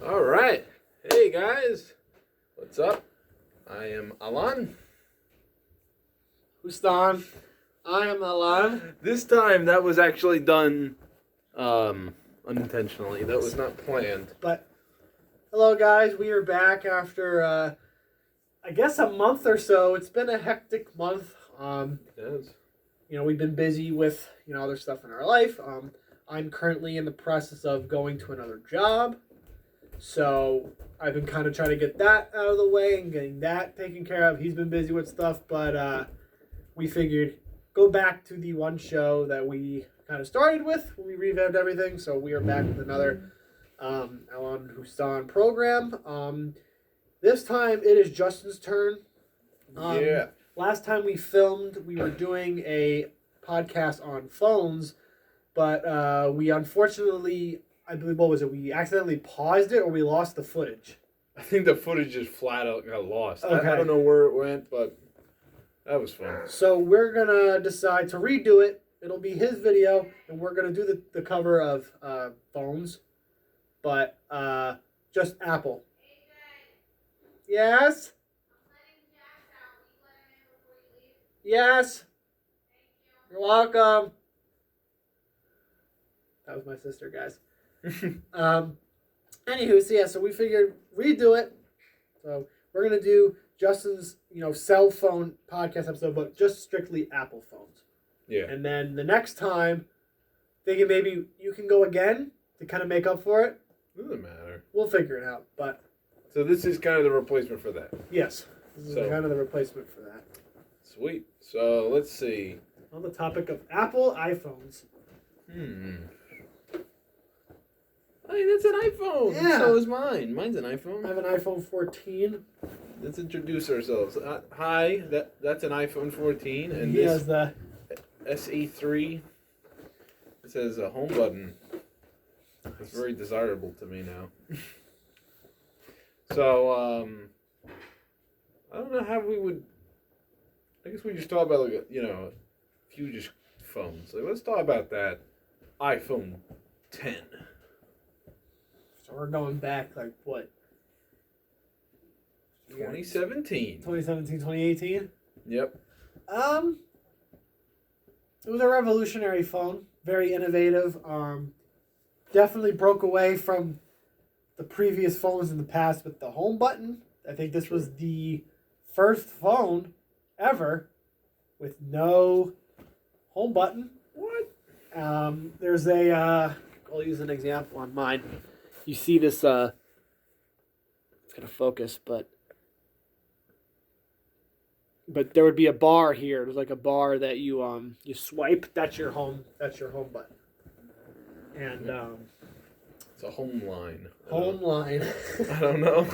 All right. Hey, guys. What's up? I am Allan. Hoostan. I am Allan. This time, that was actually done unintentionally. That was not planned. But, hello, guys. We are back after, I guess, a month or so. It's been a hectic month. It is. We've been busy with, other stuff in our life. I'm currently in the process of going to another job. So I've been kind of trying to get that out of the way and getting that taken care of. He's been busy with stuff, but we figured go back to the one show that we kind of started with when we revamped everything. So we are back with another Allan&HoostanProgram. This time it is Justin's turn. Yeah. Last time we filmed, we were doing a podcast on phones, but we unfortunately, I believe, what was it? We accidentally paused it or we lost the footage. I think the footage just flat out got lost. Okay. I don't know where it went, but that was fun. So we're going to decide to redo it. It'll be his video, and we're going to do the cover of phones, but just Apple. Yes? Yes. You're welcome. That was my sister, guys. Anywho, so we figured redo it. So we're gonna do Justin's, cell phone podcast episode, but just strictly Apple phones. Yeah. And then the next time, thinking maybe you can go again to kind of make up for it. Doesn't matter. We'll figure it out. But so this is kind of the replacement for that. yes, this is kind of the replacement for that. Sweet. So let's see. On the topic of Apple iPhones. Hey, that's an iPhone. Yeah. So is mine. Mine's an iPhone. I have an iPhone 14. Let's introduce ourselves. Hi, that's an iPhone 14, and He this has the SE3. It says a home button. It's very desirable to me now. So, I don't know how we would. I guess we just talk about a few just phones. Like, let's talk about that iPhone 10. So we're going back, like, what? 2017. 2017, 2018? Yep. It was a revolutionary phone. Very innovative. Definitely broke away from the previous phones in the past with the home button. I think this was the first phone ever with no home button. What? There's a, I'll use an example on mine. You see this, it's going to focus, but there would be a bar here. There's like a bar that you swipe. That's your home button. And It's a home line. home line. I don't know.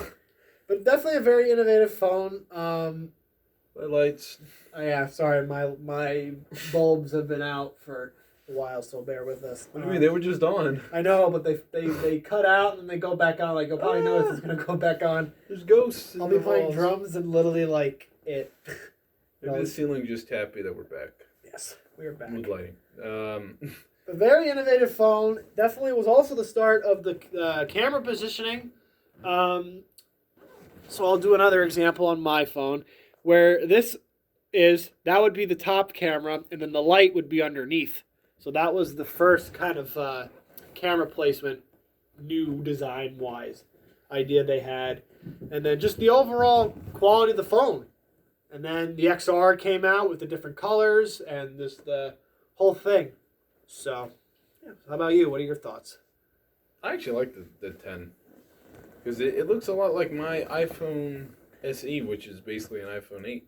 But definitely a very innovative phone. The lights. Yeah, sorry, my bulbs have been out for a while, so bear with us. What do you mean? They were just on. I know, but they cut out and then they go back on. Like, you'll probably notice it's going to go back on. There's ghosts. I'll be playing drums and literally, like, it. Maybe the ceiling just happy that we're back. Yes, we are back. Mood lighting. A very innovative phone. Definitely was also the start of the camera positioning. So I'll do another example on my phone where that would be the top camera and then the light would be underneath. So that was the first kind of camera placement, new design-wise, idea they had. And then just the overall quality of the phone. And then the XR came out with the different colors and the whole thing. So, yeah. How about you? What are your thoughts? I actually like the 10. Because it looks a lot like my iPhone SE, which is basically an iPhone 8.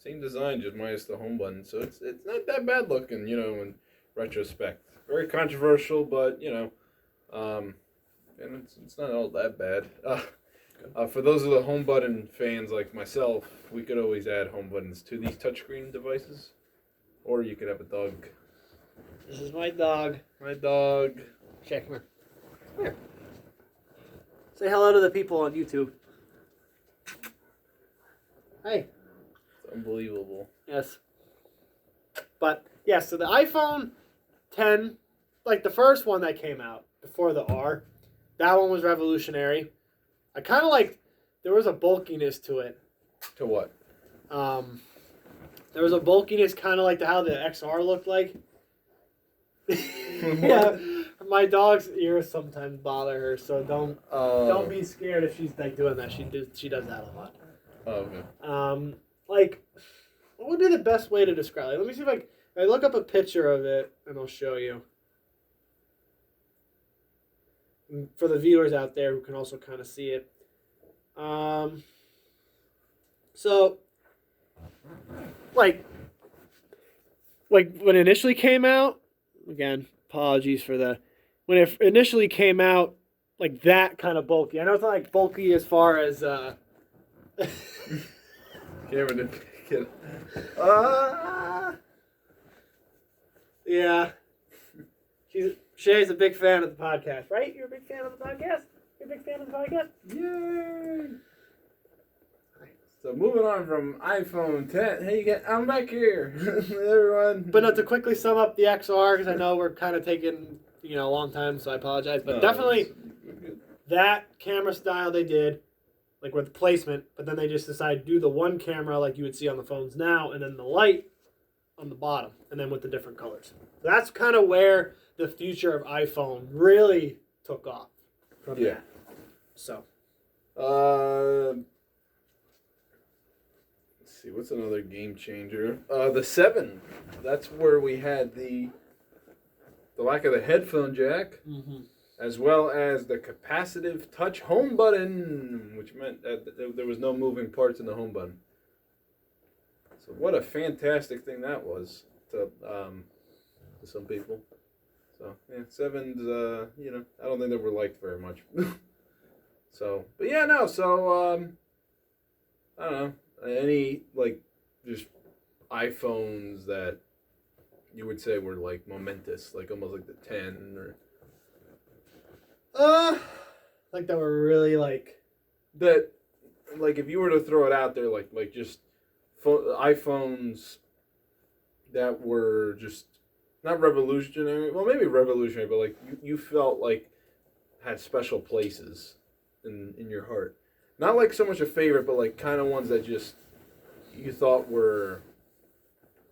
Same design, just minus the home button. So it's not that bad looking, in retrospect. Very controversial, but, and it's not all that bad. For those of the home button fans like myself, we could always add home buttons to these touchscreen devices. Or you could have a dog. This is my dog. My dog. Check, come here. Come here. Say hello to the people on YouTube. Hey. It's unbelievable. Yes. But, yeah, so the iPhone 10, like the first one that came out before the R, That one was revolutionary. I kind of like. There was a bulkiness to it. To what? There was a bulkiness, kind of like how the XR looked like. Yeah, my dog's ears sometimes bother her, so don't be scared if she's like doing that. She does that a lot. Oh, okay. Like, what would be the best way to describe it? Let me see if I look up a picture of it and I'll show you. And for the viewers out there who can also kind of see it. So, like when it initially came out, again, apologies for when it initially came out, like that kind of bulky. I know it's not like bulky as far as Cameron didn't pick it. Yeah. Shay's a big fan of the podcast, right? You're a big fan of the podcast? You're a big fan of the podcast? Yay! So moving on from iPhone 10. Hey, I'm back here, everyone. But no, to quickly sum up the XR, because I know we're kind of taking a long time, so I apologize. But definitely that camera style they did, like with the placement, but then they just decided to do the one camera like you would see on the phones now, and then the light on the bottom, and then with the different colors. So that's kind of where the future of iPhone really took off from that. So. Let's see, what's another game changer? The 7. That's where we had the lack of the headphone jack, as well as the capacitive touch home button, which meant that there was no moving parts in the home button. So what a fantastic thing that was to some people. So yeah, 7's I don't think they were liked very much. So, but yeah, no. So I don't know. Any, like, just iPhones that you would say were, like, momentous, like, almost like the 10, or... Like, that were really, like... That, like, if you were to throw it out there, like just iPhones that were just, not revolutionary, well, maybe revolutionary, but, like, you felt like had special places in your heart. Not like so much a favorite, but like kind of ones that just you thought were,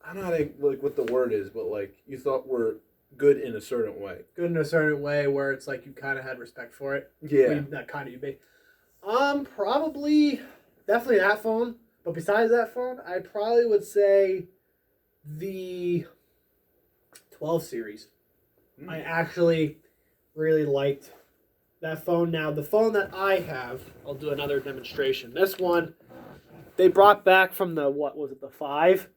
I don't know how to, like what the word is, but like you thought were good in a certain way. Good in a certain way where it's like you kind of had respect for it. Yeah. I mean, that kind of you be. Probably, definitely that phone. But besides that phone, I probably would say the 12 series. I actually really liked that phone. Now, the phone that I have, I'll do another demonstration. This one, they brought back from the, what was it, the 5?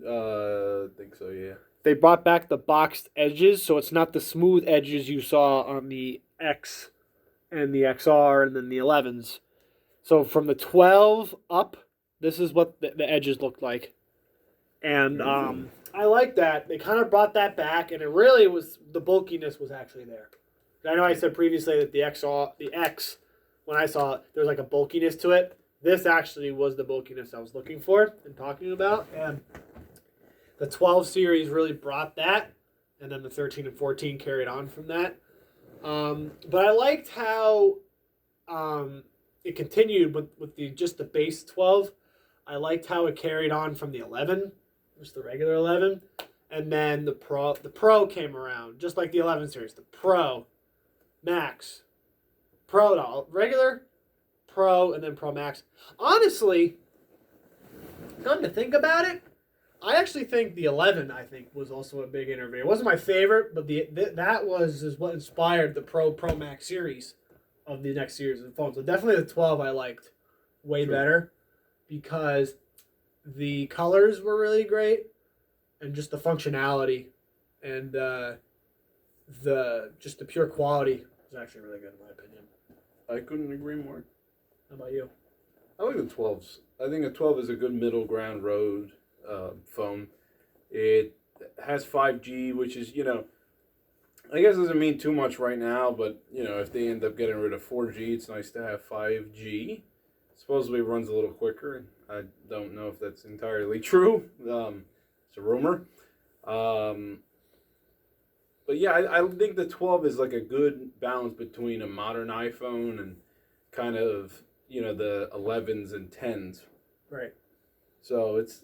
I think so, yeah. They brought back the boxed edges, so it's not the smooth edges you saw on the X and the XR and then the 11s. So from the 12 up, this is what the edges looked like. And I like that. They kind of brought that back, and it really was, the bulkiness was actually there. I know I said previously that the X, when I saw it, there was like a bulkiness to it. This actually was the bulkiness I was looking for and talking about. And the 12 series really brought that. And then the 13 and 14 carried on from that. But I liked how it continued with just the base 12. I liked how it carried on from the 11, just the regular 11. And then the Pro came around, just like the 11 series. The Pro, Max, Pro, no, regular, Pro, and then Pro Max. Honestly, come to think about it, I actually think the 11, was also a big innovator. It wasn't my favorite, but that is what inspired the Pro Max series of the next series of phones. So definitely the 12 I liked way better because the colors were really great and just the functionality and the pure quality was actually really good in my opinion. I couldn't agree more. How about you? I like the 12s. I think a 12 is a good middle ground road phone. It has 5G, which is, I guess doesn't mean too much right now, but, if they end up getting rid of 4G, it's nice to have 5G. Supposedly it runs a little quicker. I don't know if that's entirely true. It's a rumor. But yeah, I think the 12 is like a good balance between a modern iPhone and kind of the 11s and 10s. Right. So it's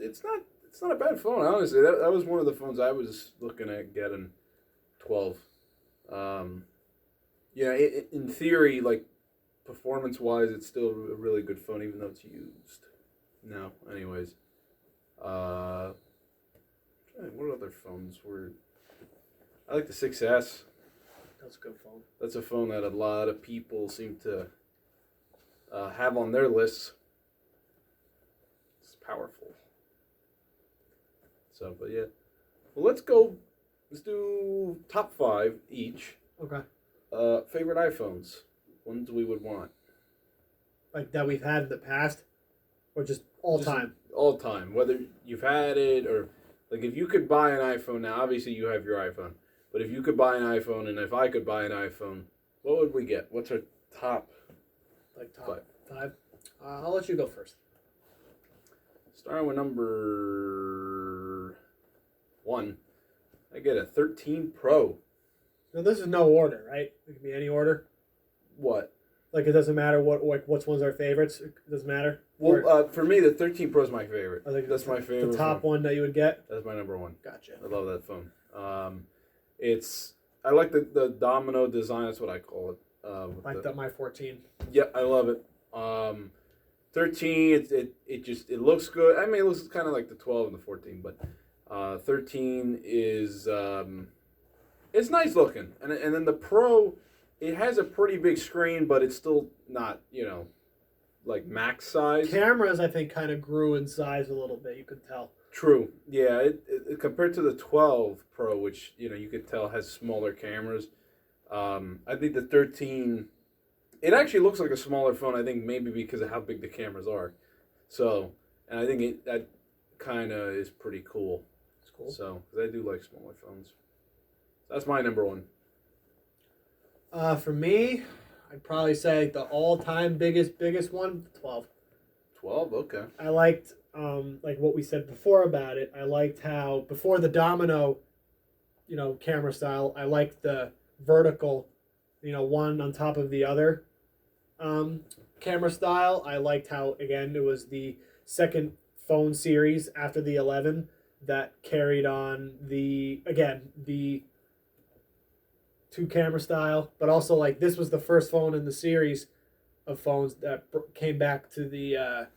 not a bad phone, honestly. That was one of the phones I was looking at getting. 12. Yeah, in theory, like performance wise, it's still a really good phone, even though it's used. No, anyways. What other phones were? I like the 6S. That's a good phone. That's a phone that a lot of people seem to have on their lists. It's powerful. So, but yeah. Well, let's go. Let's do top 5 each. Okay. Favorite iPhones. Ones we would want. Like that we've had in the past, or just all time? All time. Whether you've had it or, like, if you could buy an iPhone now, obviously you have your iPhone. But if you could buy an iPhone and if I could buy an iPhone, what would we get? What's our top? Like top 5? I'll let you go first. Starting with number 1. I get a 13 Pro. Now this is no order, right? It can be any order. What? Like it doesn't matter which one's our favorites. It doesn't matter. Well, for me, the 13 Pro is my favorite. I think that's my favorite. The top one that you would get. That's my number 1. Gotcha. I love that phone. I like the domino design. That's what I call it. Like my 14. Yeah, I love it. 13, it looks good. I mean, it looks kind of like the 12 and the 14, but 13 is it's nice looking, and then the Pro, it has a pretty big screen, but it's still not like max size. Cameras, I think, kind of grew in size a little bit. You could tell. True. Yeah. It compared to the 12 Pro, which you could tell has smaller cameras. I think the 13, it actually looks like a smaller phone. I think maybe because of how big the cameras are. So, and I think that kind of is pretty cool. It's cool. So, because I do like smaller phones. That's my number 1. For me, I'd probably say the all-time biggest one, 12. 12, okay. I liked, like what we said before about it. I liked how before the domino, camera style. I liked the vertical, one on top of the other, camera style. I liked how again it was the second phone series after the 11 that carried on the 2 camera style, but also like this was the first phone in the series of phones that came back to the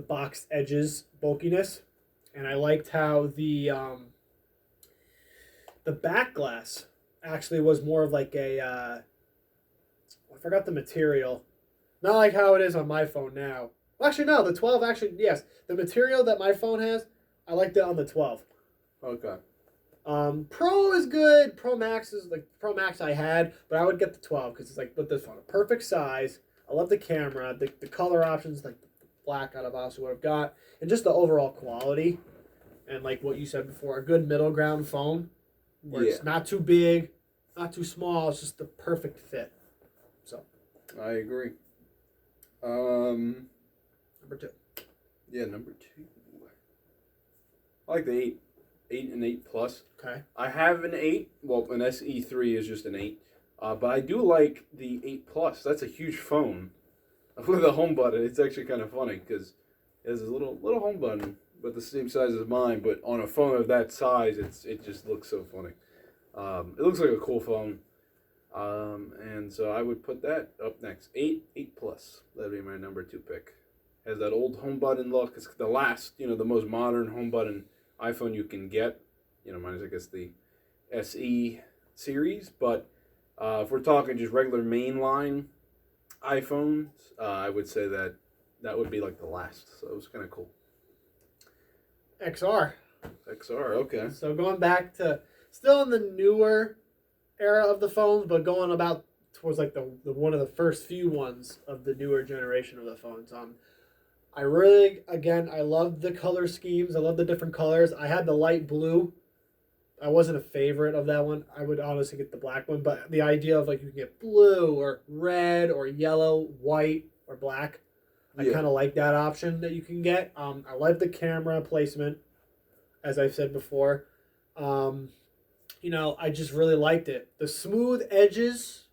boxed edges bulkiness, and I liked how the back glass actually was more of like a I forgot the material, not like how it is on my phone now. Well, actually no, the 12 actually yes, the material that my phone has, I liked it on the 12. Okay. Pro is good. Pro Max is like Pro Max I had, but I would get the 12 because it's like with this phone, a perfect size. I love the camera, the color options, like the black out of obviously what I've got, and just the overall quality. And like what you said before, a good middle ground phone where it's not too big, not too small. It's just the perfect fit. So, I agree. Number 2. Yeah, number 2. I like the 8 and 8 Plus. Okay. I have an 8. Well, an SE3 is just an 8. But I do like the 8 Plus. That's a huge phone with a home button. It's actually kind of funny because it has a little home button, but the same size as mine. But on a phone of that size, it just looks so funny. It looks like a cool phone. And so I would put that up next. 8 Plus. That'd be my number 2 pick. Has that old home button look. It's the last, the most modern home button iPhone you can get. Minus I guess the SE series. But if we're talking just regular mainline iPhones, I would say that would be like the last. So it was kind of cool. XR. XR, okay. So going back to still in the newer era of the phones, but going about towards like the one of the first few ones of the newer generation of the phones. I really, again, I love the color schemes. I love the different colors. I had the light blue. I wasn't a favorite of that one. I would honestly get the black one, but the idea of like you can get blue or red or yellow, white or black, I kind of like that option that you can get. I like the camera placement, as I've said before. I just really liked it. The smooth edges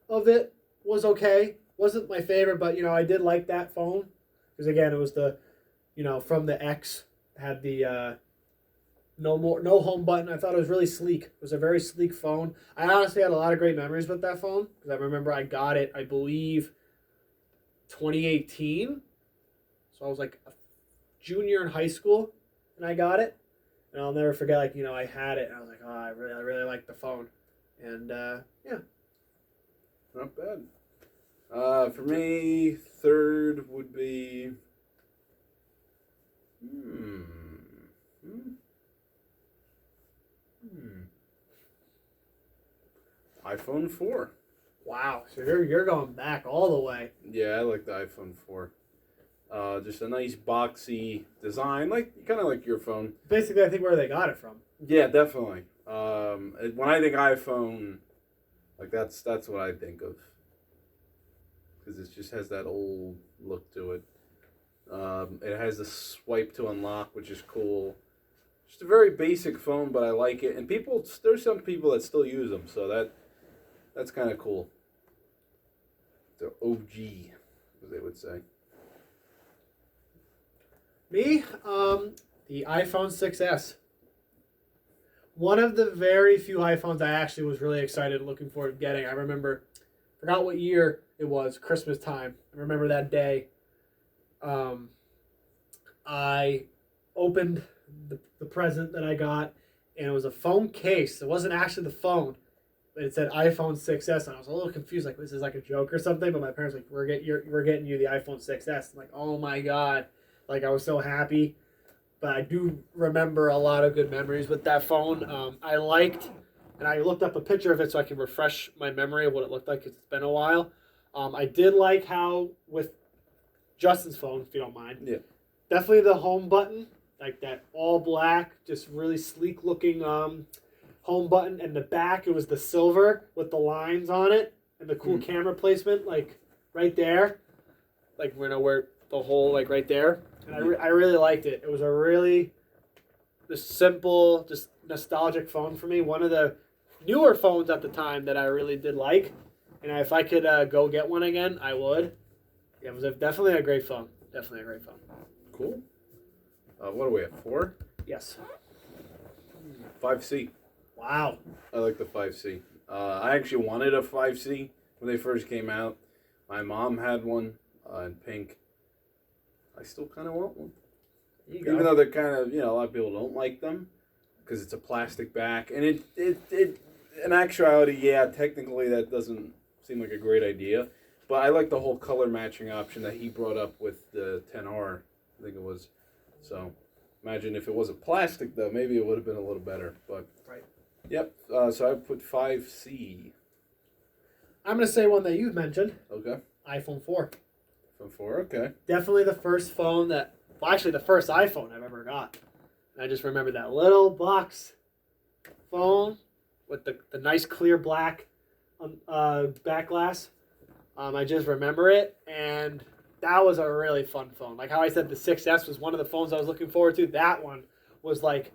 of it was okay. Wasn't my favorite, but I did like that phone because again, it was the, from the X, had the no home button. I thought it was really sleek. It was a very sleek phone. I honestly had a lot of great memories with that phone because I remember I got it, I believe, 2018. So I was like a junior in high school, and I got it. And I'll never forget, I had it, and I was like, oh, I really like the phone. And, yeah. Not bad. For me, third would be... iPhone 4. Wow, so you're going back all the way. Yeah, I like the iPhone 4. Just a nice boxy design, kind of like your phone. Basically, I think where they got it from. Yeah, definitely. When I think iPhone, that's what I think of, because it just has that old look to it. It has the swipe to unlock, which is cool. Just a very basic phone, but I like it. And there's some people that still use them, so that's kind of cool. The OG, as they would say. Me, the iPhone 6S. One of the very few iPhones I actually was really excited looking forward to getting. I forgot what year it was, Christmas time. I remember that day. I opened the present that I got, and it was a phone case. It wasn't actually the phone, but it said iPhone 6S, and I was a little confused, like, this is like a joke or something, but my parents were like, we're getting you the iPhone 6S. I'm like, oh my God. Like, I was so happy. But I do remember a lot of good memories with that phone. I liked, and I looked up a picture of it so I can refresh my memory of what it looked like, 'cause it's been a while. I did like how, with Justin's phone, if you don't mind, yeah, definitely the home button, like that all black, just really sleek looking home button. And the back, it was the silver with the lines on it and the cool camera placement, like right there, like where the hole, like right there. And I really liked it. It was a really just simple, just nostalgic phone for me. One of the newer phones at the time that I really did like. And if I could go get one again, I would. Yeah, it was definitely a great phone. Definitely a great phone. Cool. What are we at, 4? Yes. 5C. Wow. I like the 5C. I actually wanted a 5C when they first came out. My mom had one in pink. I still kind of want one. Even though they're kind of, a lot of people don't like them because it's a plastic back. And it in actuality, yeah, technically that doesn't seem like a great idea. But I like the whole color matching option that he brought up with the 10R, I think it was. So imagine if it wasn't plastic, though, maybe it would have been a little better. But right. Yep, so I put 5C. I'm going to say one that you've mentioned. Okay. iPhone 4. iPhone 4, okay. Definitely the first phone the first iPhone I've ever got. And I just remember that little box phone with the nice clear black back glass. I just remember it, and that was a really fun phone. Like how I said, the 6S was one of the phones I was looking forward to. That one was like,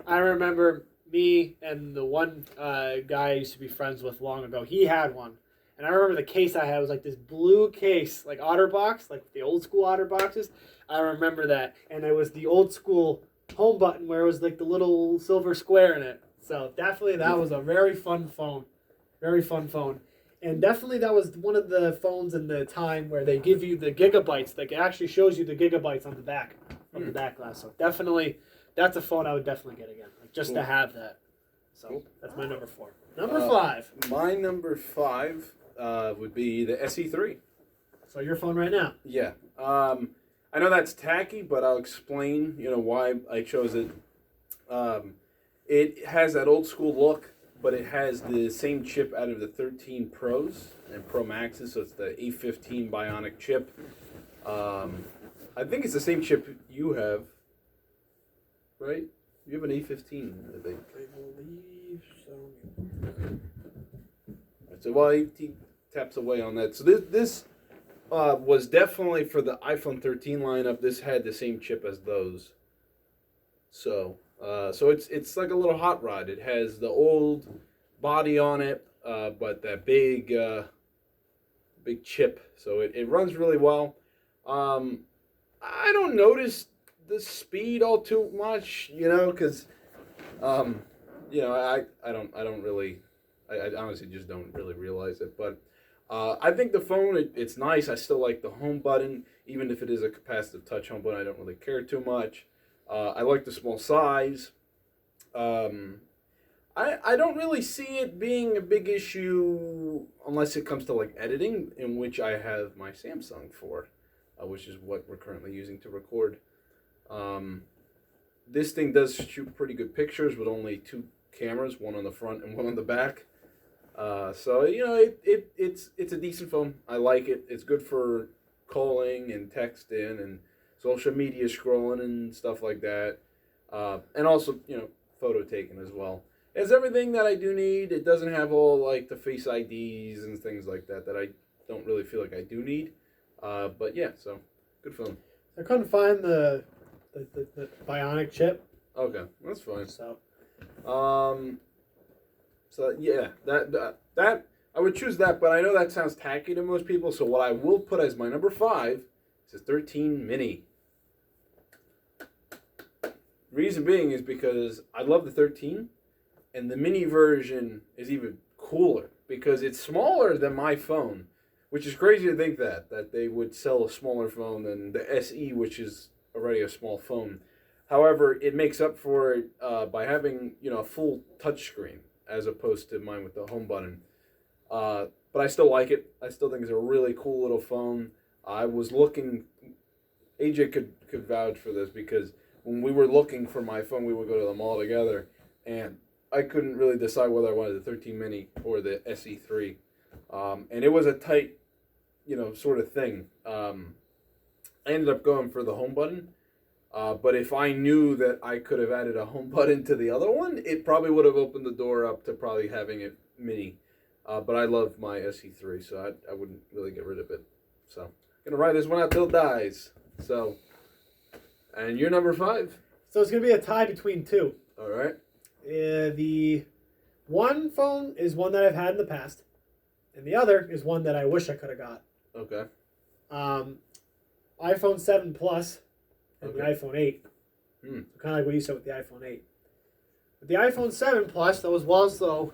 I remember me and the one guy I used to be friends with long ago, he had one. And I remember the case I had was like this blue case, like OtterBox, like the old school OtterBoxes. I remember that. And it was the old school home button where it was like the little silver square in it. So definitely that was a very fun phone. Very fun phone. And definitely that was one of the phones in the time where they give you the gigabytes. Like it actually shows you the gigabytes on the back of the back glass. So definitely, that's a phone I would definitely get again. Like just to have that. So that's my number 4. Number 5. My number 5 would be the SE3. So your phone right now? Yeah. I know that's tacky, but I'll explain, why I chose it. It has that old school look, but it has the same chip out of the 13 Pros and Pro Maxes, so it's the A15 Bionic chip. I think it's the same chip you have, right? You have an A15, I think. I believe so. So while he taps away on that, so this was definitely for the iPhone 13 lineup. This had the same chip as those. So So it's like a little hot rod. It has the old body on it, but that big chip. So it runs really well. I don't notice the speed all too much, because I don't really, I honestly just don't really realize it. But I think the phone, it's nice. I still like the home button, even if it is a capacitive touch home button. I don't really care too much. I like the small size. I don't really see it being a big issue unless it comes to like editing, in which I have my Samsung for, which is what we're currently using to record. This thing does shoot pretty good pictures with only two cameras, one on the front and one on the back. So it's a decent phone. I like it. It's good for calling and texting and social media scrolling and stuff like that. And also, photo taking as well. It has everything that I do need. It doesn't have all like the Face IDs and things like that I don't really feel like I do need. But yeah, so good phone. I couldn't find the Bionic chip. Okay, that's fine. So yeah, that I would choose that, but I know that sounds tacky to most people. So what I will put as my number 5 is a 13 mini. Reason being is because I love the 13, and the mini version is even cooler because it's smaller than my phone, which is crazy to think that they would sell a smaller phone than the SE, which is already a small phone. However, it makes up for it by having a full touchscreen as opposed to mine with the home button. But I still like it. I still think it's a really cool little phone. I was looking. AJ could vouch for this because when we were looking for my phone, we would go to the mall together, and I couldn't really decide whether I wanted the 13 mini or the SE3, and it was a tight, sort of thing. I ended up going for the home button, but if I knew that I could have added a home button to the other one, it probably would have opened the door up to probably having it mini. But I love my SE3, so I wouldn't really get rid of it. So I'm gonna ride this one out till it dies. So, and you're number 5. So it's gonna be a tie between two. All right. The one phone is one that I've had in the past, and the other is one that I wish I could have got. Okay. iPhone 7 Plus and the Okay. iPhone 8. So kind of like what you said with the iPhone 8. But the iPhone 7 Plus, that was also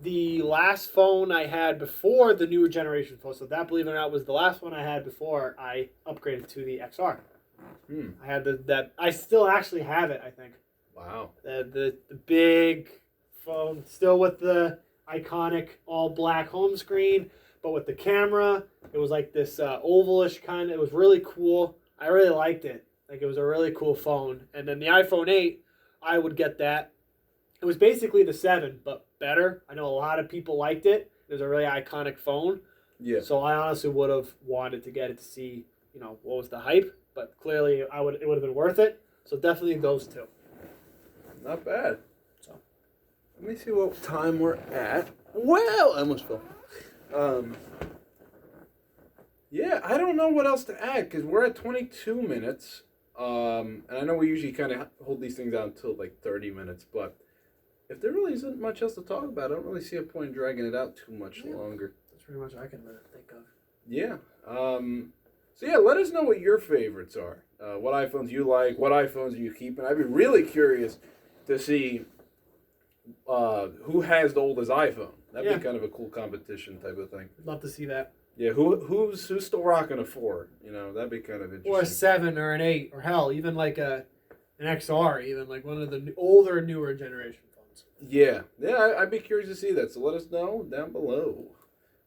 the last phone I had before the newer generation phone. So that, believe it or not, was the last one I had before I upgraded to the XR. I had that. I still actually have it, I think. Wow. The big phone, still with the iconic all black home screen, but with the camera. It was like this ovalish kind of. It was really cool. I really liked it. Like, it was a really cool phone. And then the iPhone 8, I would get that. It was basically the 7, but better. I know a lot of people liked it. It was a really iconic phone. Yeah. So I honestly would have wanted to get it to see, what was the hype. But clearly, it would have been worth it. So definitely those two. Not bad. So let me see what time we're at. Well, I almost fell. Yeah, I don't know what else to add because we're at 22 minutes. And I know we usually kind of hold these things out until like 30 minutes, but if there really isn't much else to talk about, I don't really see a point in dragging it out too much longer. that's pretty much what I can think of. Yeah. So yeah, let us know what your favorites are. What iPhones you like, what iPhones you keep, and I'd be really curious to see who has the oldest iPhone. That'd be kind of a cool competition type of thing. I'd love to see that. Yeah, who's still rocking a 4? That'd be kind of interesting. Or a 7 or an 8, or hell, even like an XR, even like one of the older, newer generation phones. Yeah, I'd be curious to see that. So let us know down below.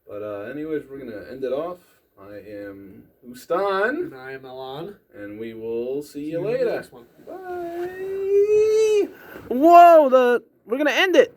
But anyways, we're gonna end it off. I am Houstan. And I am Allan. And we will see you in the later. next one. Bye. Whoa, we're gonna end it.